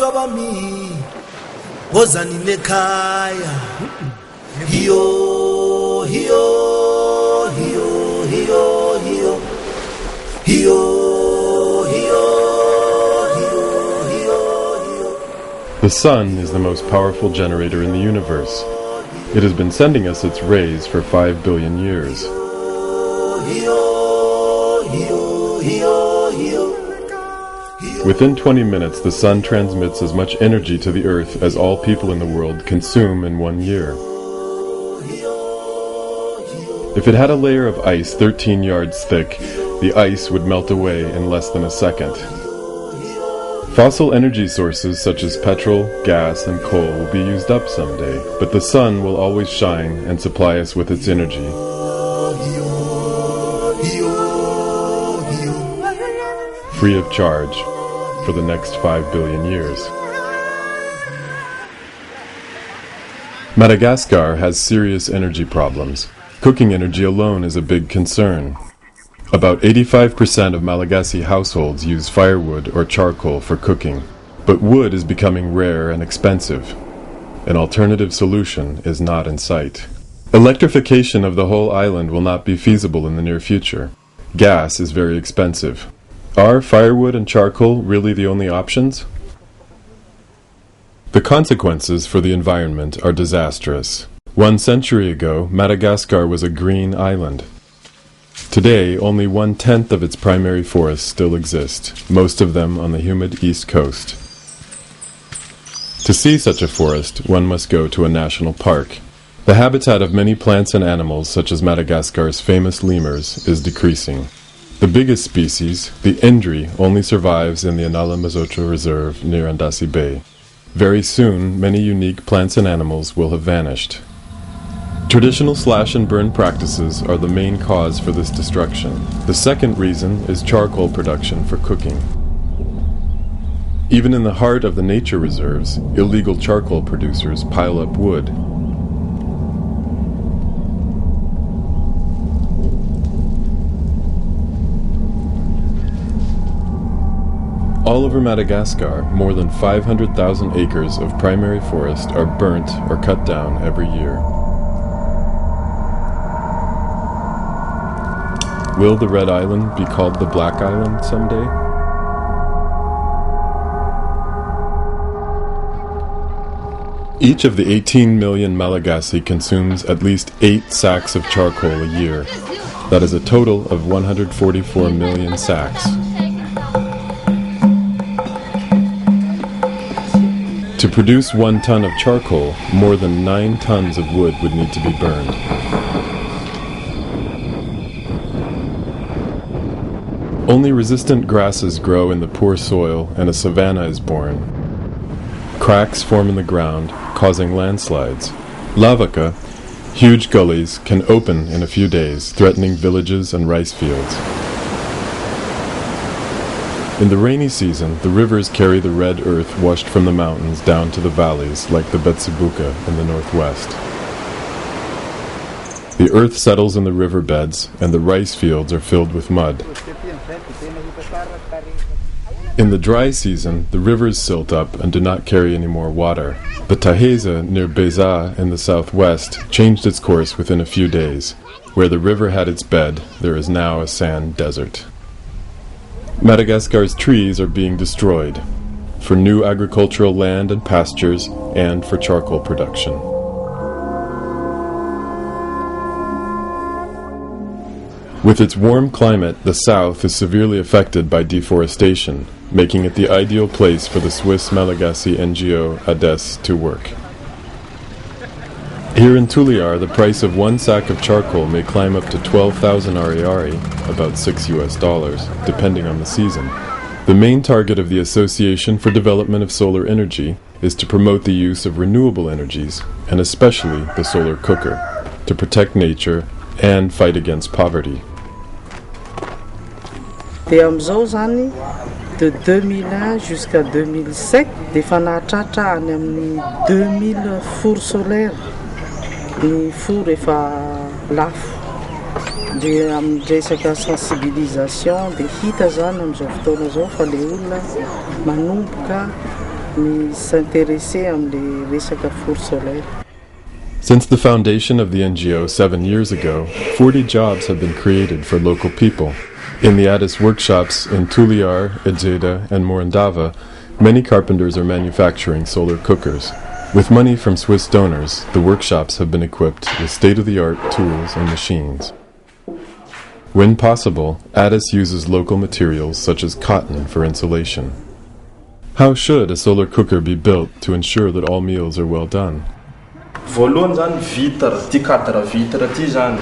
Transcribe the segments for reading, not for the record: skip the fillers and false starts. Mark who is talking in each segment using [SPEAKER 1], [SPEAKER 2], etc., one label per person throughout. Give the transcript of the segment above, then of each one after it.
[SPEAKER 1] Baba bami wozani nekhaya hiyo hiyo hiyo hiyo hiyo hiyo hiyo.
[SPEAKER 2] The sun is the most powerful generator in the universe. It has been sending us its rays for 5 billion years. Within 20 minutes, the sun transmits as much energy to the earth as all people in the world consume in 1 year. If it had a layer of ice 13 yards thick, the ice would melt away in less than a second. Fossil energy sources such as petrol, gas, and coal will be used up someday, but the sun will always shine and supply us with its energy. Free of charge for the next 5 billion years. Madagascar has serious energy problems. Cooking energy alone is a big concern. About 85% of Malagasy households use firewood or charcoal for cooking, but wood is becoming rare and expensive. An alternative solution is not in sight. Electrification of the whole island will not be feasible in the near future. Gas is very expensive. Are firewood and charcoal really the only options? The consequences for the environment are disastrous. 1 century ago, Madagascar was a green island. Today, only 1/10 of its primary forests still exist, most of them on the humid east coast. To see such a forest, one must go to a national park. The habitat of many plants and animals, such as Madagascar's famous lemurs, is decreasing. The biggest species, the Indri, only survives in the Anala Mazotra Reserve near Andasi Bay. Very soon, many unique plants and animals will have vanished. Traditional slash and burn practices are the main cause for this destruction. The second reason is charcoal production for cooking. Even in the heart of the nature reserves, illegal charcoal producers pile up wood. All over Madagascar, more than 500,000 acres of primary forest are burnt or cut down every year. Will the Red Island be called the Black Island someday? Each of the 18 million Malagasy consumes at least 8 sacks of charcoal a year. That is a total of 144 million sacks. To produce 1 ton of charcoal, more than 9 tons of wood would need to be burned. Only resistant grasses grow in the poor soil and a savanna is born. Cracks form in the ground, causing landslides. Lavaka, huge gullies, can open in a few days, threatening villages and rice fields. In the rainy season, the rivers carry the red earth washed from the mountains down to the valleys, like the Betsibuka in the northwest. The earth settles in the riverbeds, and the rice fields are filled with mud. In the dry season, the rivers silt up and do not carry any more water. The Taheza near Beza in the southwest changed its course within a few days. Where the river had its bed, there is now a sand desert. Madagascar's trees are being destroyed for new agricultural land and pastures and for charcoal production. With its warm climate, the south is severely affected by deforestation, making it the ideal place for the Swiss Malagasy NGO ADES to work. Here in Tuliar, the price of 1 sack of charcoal may climb up to 12,000 ariary, about $6, depending on the season. The main target of the Association for Development of Solar Energy is to promote the use of renewable energies, and especially the solar cooker, to protect nature and fight against poverty.
[SPEAKER 3] Dia amizao zany de 2001 jusqu'à 2007 dia efa nahatratra any amin'ny 2000 four solaire. Ny four efa lafo. Dia amin'ny resaka sensibilisation dia hita zany amin'izao fotoana izao fa ilay olona manomboka ny s'intéresser amin'le resaka four solaire.
[SPEAKER 2] Since the foundation of the NGO 7 years ago, 40 jobs have been created for local people. In the Addis workshops in Tuliar, Ejeda, and Morondava, many carpenters are manufacturing solar cookers. With money from Swiss donors, the workshops have been equipped with state-of-the-art tools and machines. When possible, Addis uses local materials such as cotton for insulation. How should a solar cooker be built to ensure that all meals are well done?
[SPEAKER 4] Voalohany zany vitre, ty cadre vitre ty zany.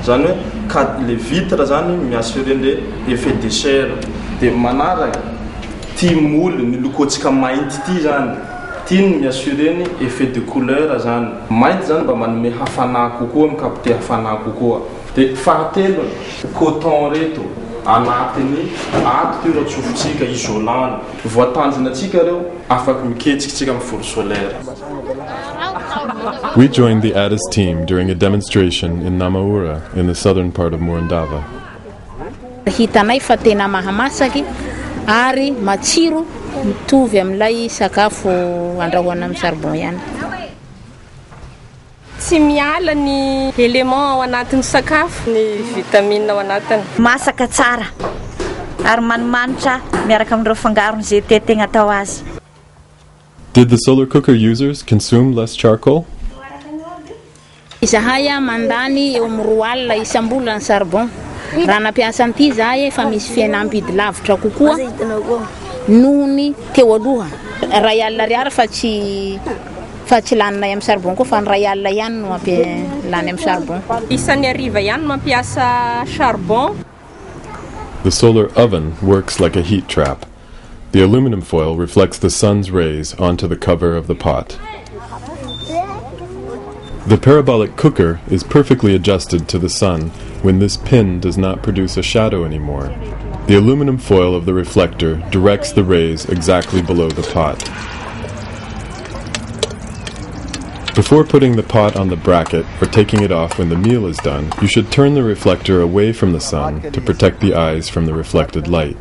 [SPEAKER 4] Zany hoe le vitre zany mi-assurer le effet de serre. De manaraka ty moule nilokotsika mainty ty zany. Ty mi-assurer ny effet de couleur zany. Mainty zany mba manome hafanà kokoa, mikapite hafanà kokoa. De fahatelo, coton reto anatiny ato ty reo tsofotsika isolant. Voatanjonatsika reo afaky miketrikitsika amin'ny four solaire.
[SPEAKER 2] We joined the Addis team during a demonstration in Namaura in the southern part of Morondava.
[SPEAKER 5] Hitanay fa tena mahamasaky ary matsiro mitovy amin'ilay sakafo andrahoana amin'ny charbon ihany.
[SPEAKER 6] Tsy miala ny élément ao anatin'ny sakafo, ny vitamine ao anatiny.
[SPEAKER 7] Masaka tsara ary manimanitra miaraka amin'ireo fangarony zay tegna atao azy.
[SPEAKER 2] Did the solar cooker users consume less charcoal?
[SPEAKER 5] Izahay mandany eo amin'ny 2 alina isam-bola ny charbon. Raha nampiasa an'ity zahay efa misy fihenam-bidy lavitra kokoa nohony teo aloha. 2 alina ariary fa tsy laninay amin'ny charbon koa fa ny 2 alina ihany no lany amin'ny charbon.
[SPEAKER 6] Isan'ny ariva ihany mampiasa charbon.
[SPEAKER 2] The solar oven works like a heat trap. The aluminum foil reflects the sun's rays onto the cover of the pot. The parabolic cooker is perfectly adjusted to the sun when this pin does not produce a shadow anymore. The aluminum foil of the reflector directs the rays exactly below the pot. Before putting the pot on the bracket or taking it off when the meal is done, you should turn the reflector away from the sun to protect the eyes from the reflected light.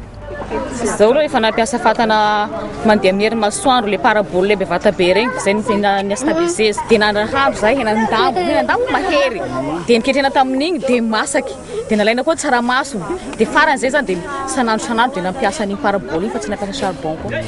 [SPEAKER 8] Zao aloha efa nampiasa fatana mandeha amin'ny herin'ny masoandro le parabole le bevata be regny zay ny tena ny stabiliser de nandrahabo zay nan-dabo mahery de niketrena tamin'igny de masaky de nalaina koa tsaramaso de faran'izay zany de sanandro de nampiasa ny parabole iny fa tsy nampiasa charbon koa.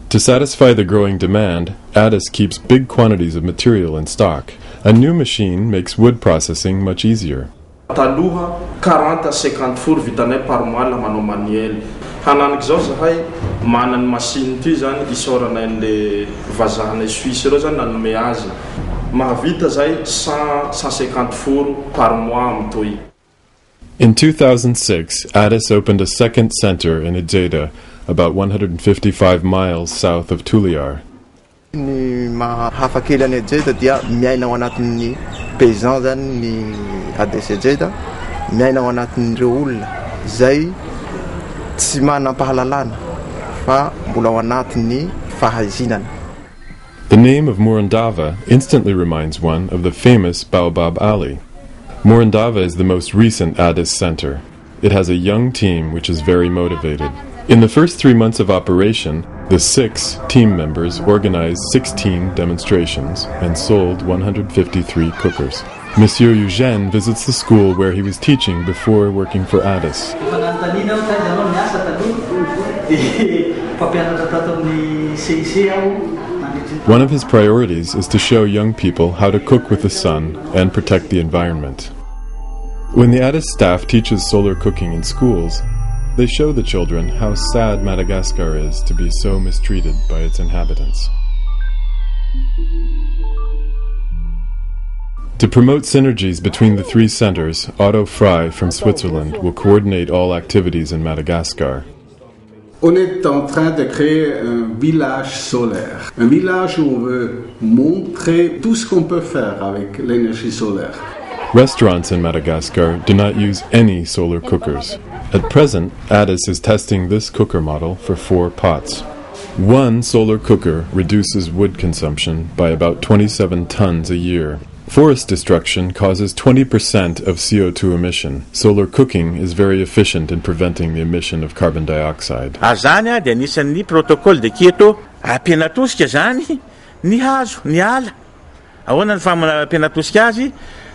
[SPEAKER 2] To satisfy the growing demand, Addis keeps big quantities of material in stock. A new machine makes wood processing much easier.
[SPEAKER 4] Taloha 40 à 50 four vitanay par mois la manao manuel. Hananiky zao zahay mana ny machine ty zany isoranay le vazahanay Suisse reo zany nanome azy. Mahavita zay 150 four par mois amtoy.
[SPEAKER 2] In 2006, Addis opened a second center in Ejeda, about 155 miles south of Tuliar.
[SPEAKER 9] Ny mahafakely any Ejeda dia miaina ao anatin'ny paysan zany ny Addis Ejeda, miaina ao anatin'ireo olona zay tsy manam-pahalalana fa mbola ao anatin'ny fahazinana.
[SPEAKER 2] The name of Morondava instantly reminds one of the famous Baobab Alley. Morondava is the most recent Addis center. It has a young team which is very motivated. In the first 3 months of operation, the 6 team members organized 16 demonstrations and sold 153 cookers. Monsieur Eugène visits the school where he was teaching before working for Addis. One of his priorities is to show young people how to cook with the sun and protect the environment. When the Addis staff teaches solar cooking in schools, they show the children how sad Madagascar is to be so mistreated by its inhabitants. To promote synergies between the 3 centers, Otto Frey from Switzerland will coordinate all activities in Madagascar.
[SPEAKER 10] On est en train de créer un village solaire. Un village où on veut montrer tout ce qu'on peut faire avec l'énergie solaire.
[SPEAKER 2] Restaurants in Madagascar do not use any solar cookers. At present, Addis is testing this cooker model for 4 pots. One solar cooker reduces wood consumption by about 27 tons a year. Forest destruction causes 20% of CO2 emission. Solar cooking is very efficient in preventing the emission of carbon dioxide.
[SPEAKER 11] Azany dia anisan'ny protocole de Kyoto ampianatosika zany ny hazo ny ala ahoana ny fampianatosika azy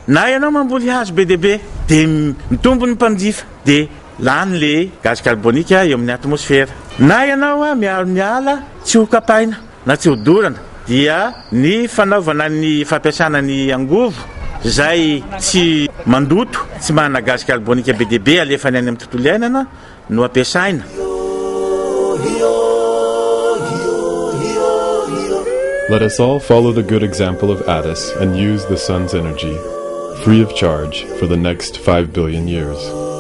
[SPEAKER 11] na ianao mamboly hazo be deaibe de mitombo ny mpanjifa de lany le gaz carbonika eo amin'ny atmosfera na ianao a miaro ny ala tsy ho kapaina na tsy ho dorana dia ny fanaovana ny fampiasana ny angovo zay tsy mandoto tsy manana gaz carbonika be deaibe alefany any amin'ny tontolo iainana no ampiasaina.
[SPEAKER 2] Let us all follow the good example of Attis and use the sun's energy, free of charge, for the next 5 billion years.